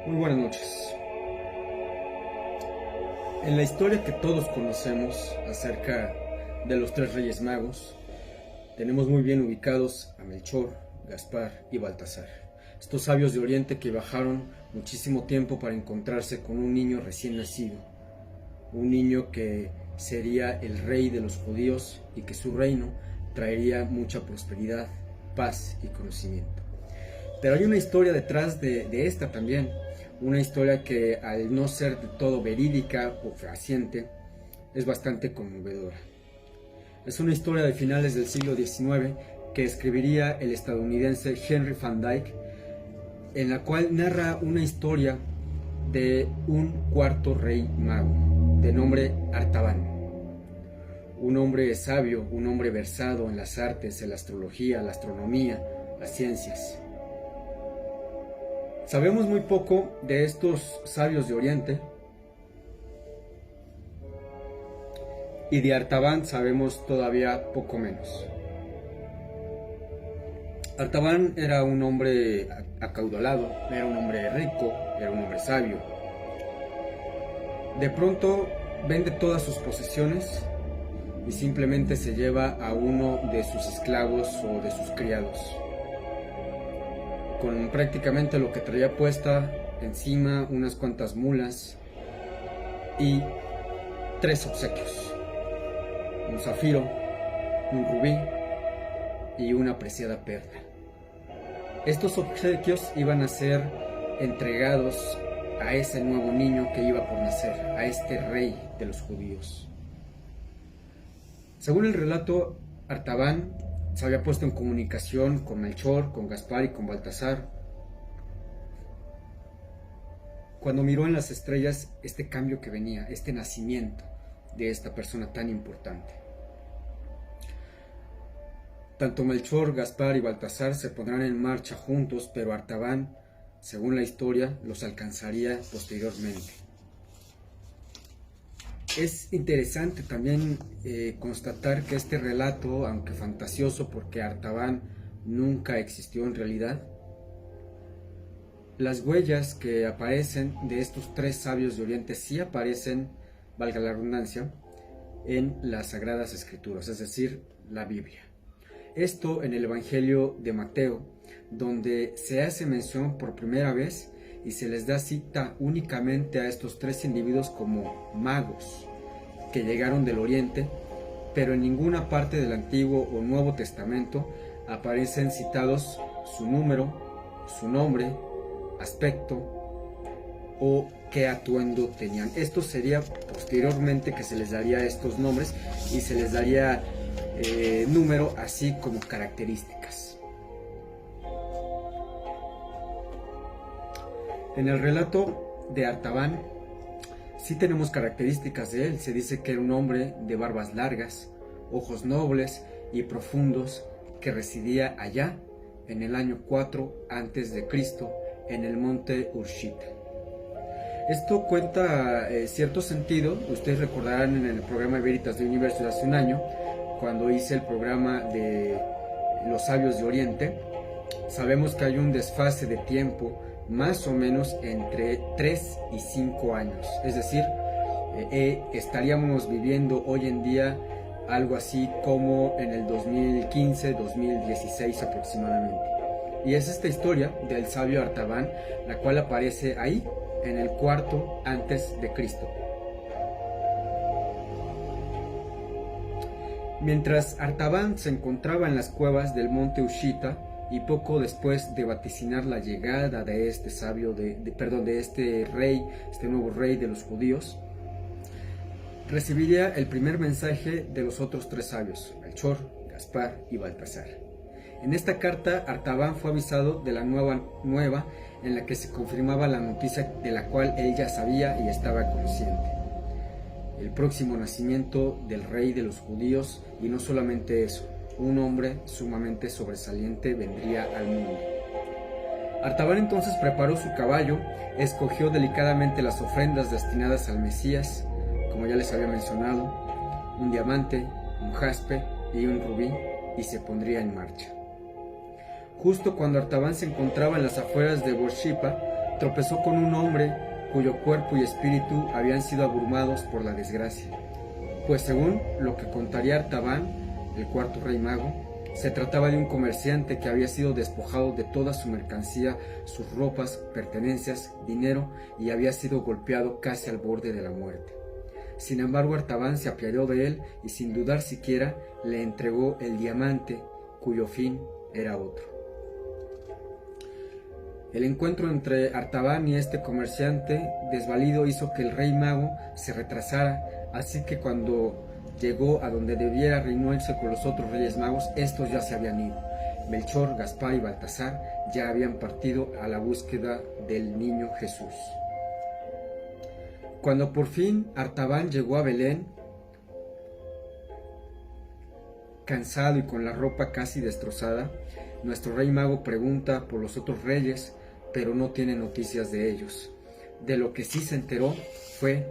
Muy buenas noches. En la historia que todos conocemos acerca de los tres Reyes Magos, tenemos muy bien ubicados a Melchor, Gaspar y Baltasar. Estos sabios de Oriente que viajaron muchísimo tiempo para encontrarse con un niño recién nacido. Un niño que sería el rey de los judíos y que su reino traería mucha prosperidad, paz y conocimiento. Pero hay una historia detrás de esta también. Una historia que, al no ser de todo verídica o fehaciente, es bastante conmovedora. Es una historia de finales del siglo XIX que escribiría el estadounidense Henry Van Dyke, en la cual narra una historia de un cuarto rey mago, de nombre Artaban. Un hombre sabio, un hombre versado en las artes, en la astrología, la astronomía, las ciencias. Sabemos muy poco de estos sabios de Oriente, y de Artaban sabemos todavía poco menos. Artaban era un hombre acaudalado, era un hombre rico, era un hombre sabio. De pronto vende todas sus posesiones y simplemente se lleva a uno de sus esclavos o de sus criados, con prácticamente lo que traía puesta encima, unas cuantas mulas y 3 obsequios: un zafiro, un rubí y una preciada perla. Estos obsequios iban a ser entregados a ese nuevo niño que iba por nacer, a este rey de los judíos. Según el relato, Artaban se había puesto en comunicación con Melchor, con Gaspar y con Baltasar, cuando miró en las estrellas este cambio que venía, este nacimiento de esta persona tan importante. Tanto Melchor, Gaspar y Baltasar se pondrán en marcha juntos, pero Artaban, según la historia, los alcanzaría posteriormente. Es interesante también constatar que este relato, aunque fantasioso porque Artaban nunca existió en realidad, las huellas que aparecen de estos 3 sabios de Oriente sí aparecen, valga la redundancia, en las Sagradas Escrituras, es decir, la Biblia. Esto en el Evangelio de Mateo, donde se hace mención por primera vez y se les da cita únicamente a estos 3 individuos como magos que llegaron del Oriente, pero en ninguna parte del Antiguo o Nuevo Testamento aparecen citados su número, su nombre, aspecto o qué atuendo tenían. Esto sería posteriormente que se les daría estos nombres y se les daría número, así como características. En el relato de Artaban sí tenemos características de él. Se dice que era un hombre de barbas largas, ojos nobles y profundos, que residía allá en el año 4 a.C. en el monte Urshita. Esto cuenta cierto sentido. Ustedes recordarán en el programa Veritas de Universo de hace un año, cuando hice el programa de los sabios de Oriente. Sabemos que hay un desfase de tiempo más o menos entre 3 y 5 años, es decir, estaríamos viviendo hoy en día algo así como en el 2015-2016 aproximadamente. Y es esta historia del sabio Artaban la cual aparece ahí en el 4 a.C. Mientras Artaban se encontraba en las cuevas del monte Ushita, y poco después de vaticinar la llegada de este sabio, de este rey, este nuevo rey de los judíos, recibiría el primer mensaje de los otros 3 sabios, Melchor, Gaspar y Baltasar. En esta carta, Artaban fue avisado de la nueva en la que se confirmaba la noticia de la cual él ya sabía y estaba consciente: el próximo nacimiento del rey de los judíos. Y no solamente eso, un hombre sumamente sobresaliente vendría al mundo. Artaban entonces preparó su caballo, escogió delicadamente las ofrendas destinadas al Mesías, como ya les había mencionado, un diamante, un jaspe y un rubí, y se pondría en marcha. Justo cuando Artaban se encontraba en las afueras de Borsippa, tropezó con un hombre cuyo cuerpo y espíritu habían sido abrumados por la desgracia. Pues según lo que contaría Artaban, el cuarto rey mago, se trataba de un comerciante que había sido despojado de toda su mercancía, sus ropas, pertenencias, dinero, y había sido golpeado casi al borde de la muerte. Sin embargo, Artaban se apiadó de él y sin dudar siquiera le entregó el diamante, cuyo fin era otro. El encuentro entre Artaban y este comerciante desvalido hizo que el rey mago se retrasara, así que cuando llegó a donde debiera reunirse con los otros reyes magos, estos ya se habían ido. Melchor, Gaspar y Baltasar ya habían partido a la búsqueda del niño Jesús. Cuando por fin Artaban llegó a Belén, cansado y con la ropa casi destrozada, nuestro rey mago pregunta por los otros reyes, pero no tiene noticias de ellos. De lo que sí se enteró fue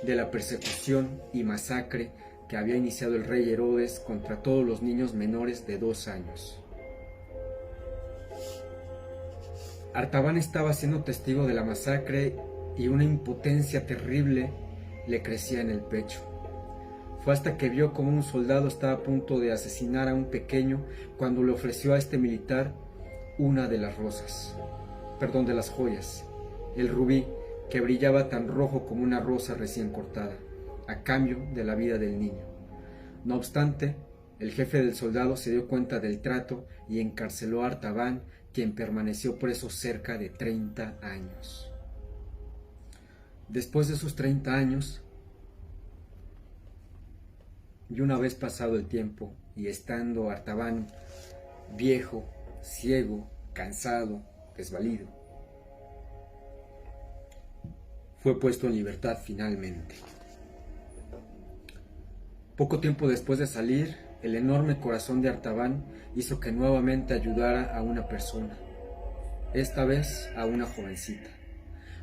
de la persecución y masacre que había iniciado el rey Herodes contra todos los niños menores de 2 años. Artaban estaba siendo testigo de la masacre y una impotencia terrible le crecía en el pecho. Fue hasta que vio como un soldado estaba a punto de asesinar a un pequeño cuando le ofreció a este militar una de las de las joyas, el rubí, que brillaba tan rojo como una rosa recién cortada, a cambio de la vida del niño. No obstante, el jefe del soldado se dio cuenta del trato y encarceló a Artaban, quien permaneció preso cerca de 30 años. Después de esos 30 años, y una vez pasado el tiempo, y estando Artaban viejo, ciego, cansado, desvalido, fue puesto en libertad finalmente. Poco tiempo después de salir, el enorme corazón de Artaban hizo que nuevamente ayudara a una persona, esta vez a una jovencita.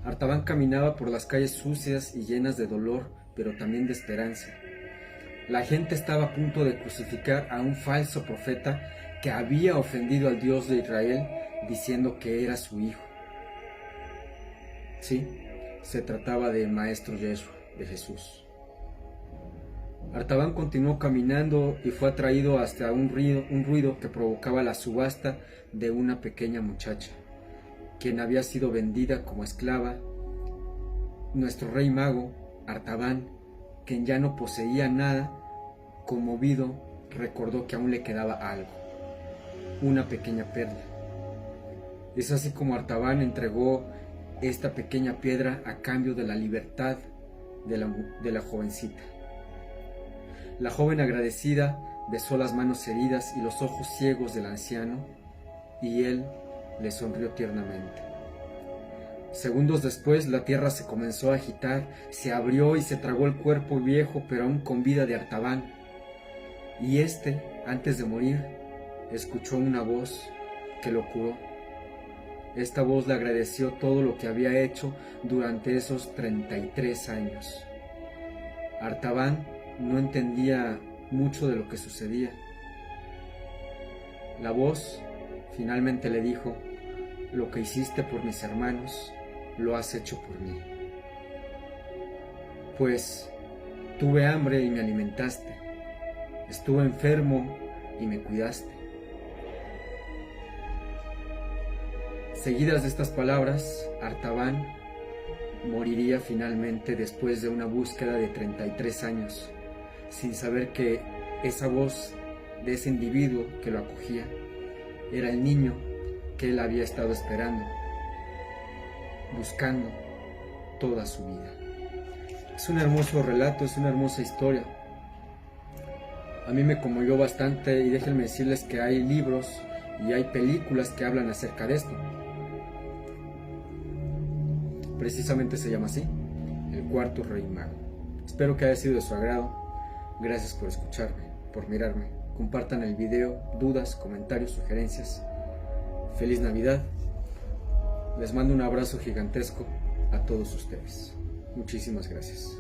Artaban caminaba por las calles sucias y llenas de dolor, pero también de esperanza. La gente estaba a punto de crucificar a un falso profeta que había ofendido al Dios de Israel diciendo que era su hijo. Sí, se trataba del Maestro Yeshua, de Jesús. Artaban continuó caminando y fue atraído hasta un ruido que provocaba la subasta de una pequeña muchacha, quien había sido vendida como esclava. Nuestro rey mago, Artaban, quien ya no poseía nada, conmovido, recordó que aún le quedaba algo, una pequeña perla. Es así como Artaban entregó esta pequeña piedra a cambio de la libertad de la jovencita. La joven agradecida besó las manos heridas y los ojos ciegos del anciano, y él le sonrió tiernamente. Segundos después, la tierra se comenzó a agitar, se abrió y se tragó el cuerpo viejo pero aún con vida de Artaban. Y antes de morir, escuchó una voz que lo curó. Esta voz le agradeció todo lo que había hecho durante esos 33 años. Artaban no entendía mucho de lo que sucedía. La voz finalmente le dijo: lo que hiciste por mis hermanos, lo has hecho por mí. Pues tuve hambre y me alimentaste, estuve enfermo y me cuidaste. Seguidas de estas palabras, Artaban moriría finalmente después de una búsqueda de 33 años, sin saber que esa voz de ese individuo que lo acogía era el niño que él había estado esperando, buscando toda su vida. Es un hermoso relato, es una hermosa historia. A mí me conmovió bastante y déjenme decirles que hay libros y hay películas que hablan acerca de esto. Precisamente se llama así, El Cuarto Rey Mago. Espero que haya sido de su agrado. Gracias por escucharme, por mirarme. Compartan el video, dudas, comentarios, sugerencias. Feliz Navidad. Les mando un abrazo gigantesco a todos ustedes. Muchísimas gracias.